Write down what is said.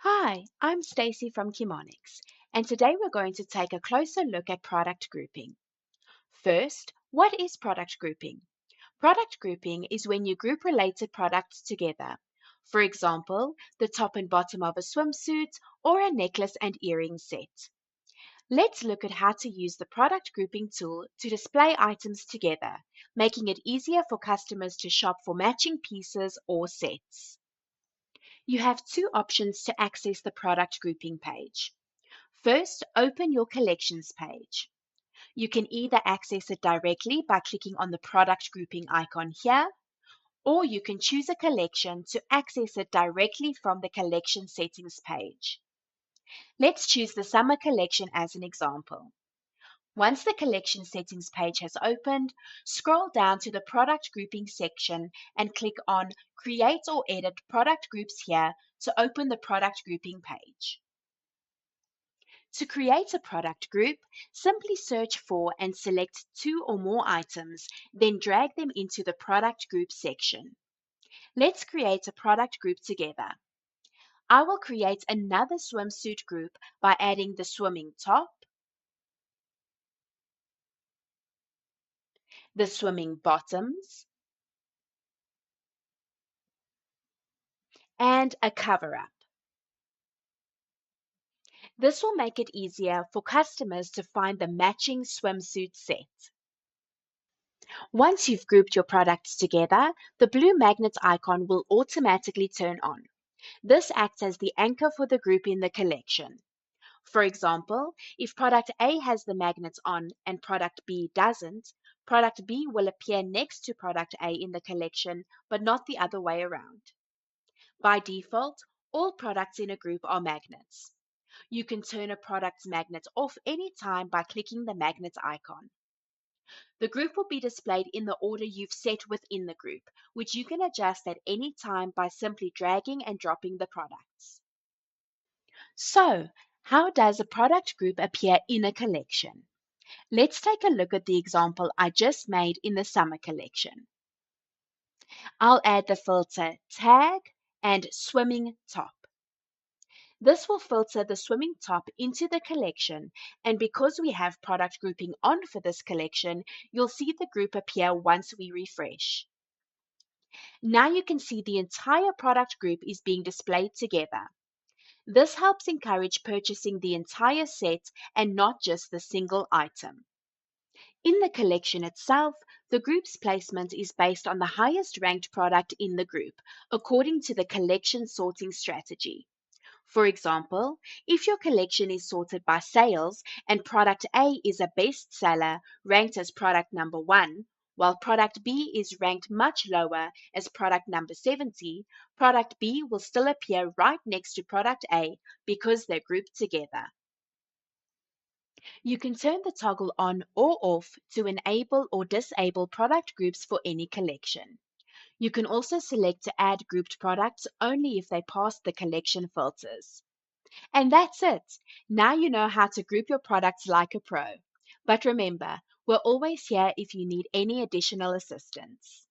Hi, I'm Stacy from Chemonics, and today we're going to take a closer look at product grouping. First, what is product grouping? Product grouping is when you group related products together. For example, the top and bottom of a swimsuit or a necklace and earring set. Let's look at how to use the product grouping tool to display items together, making it easier for customers to shop for matching pieces or sets. You have two options to access the product grouping page. First, open your collections page. You can either access it directly by clicking on the product grouping icon here, or you can choose a collection to access it directly from the collection settings page. Let's choose the summer collection as an example. Once the collection settings page has opened, scroll down to the product grouping section and click on Create or Edit Product Groups here to open the product grouping page. To create a product group, simply search for and select two or more items, then drag them into the product group section. Let's create a product group together. I will create another swimsuit group by adding the swimming top, the swimming bottoms, and a cover-up. This will make it easier for customers to find the matching swimsuit set. Once you've grouped your products together, the blue magnet icon will automatically turn on. This acts as the anchor for the group in the collection. For example, if product A has the magnets on and product B doesn't, product B will appear next to product A in the collection, but not the other way around. By default, all products in a group are magnets. You can turn a product's magnet off anytime by clicking the magnet icon. The group will be displayed in the order you've set within the group, which you can adjust at any time by simply dragging and dropping the products. So, how does a product group appear in a collection? Let's take a look at the example I just made in the summer collection. I'll add the filter tag and swimming top. This will filter the swimming top into the collection, and because we have product grouping on for this collection, you'll see the group appear once we refresh. Now you can see the entire product group is being displayed together. This helps encourage purchasing the entire set and not just the single item. In the collection itself, the group's placement is based on the highest ranked product in the group, according to the collection sorting strategy. For example, if your collection is sorted by sales and product A is a bestseller ranked as product number 1, while product B is ranked much lower as product number 70, product B will still appear right next to product A because they're grouped together. You can turn the toggle on or off to enable or disable product groups for any collection. You can also select to add grouped products only if they pass the collection filters. And that's it. Now you know how to group your products like a pro. But remember, we're always here if you need any additional assistance.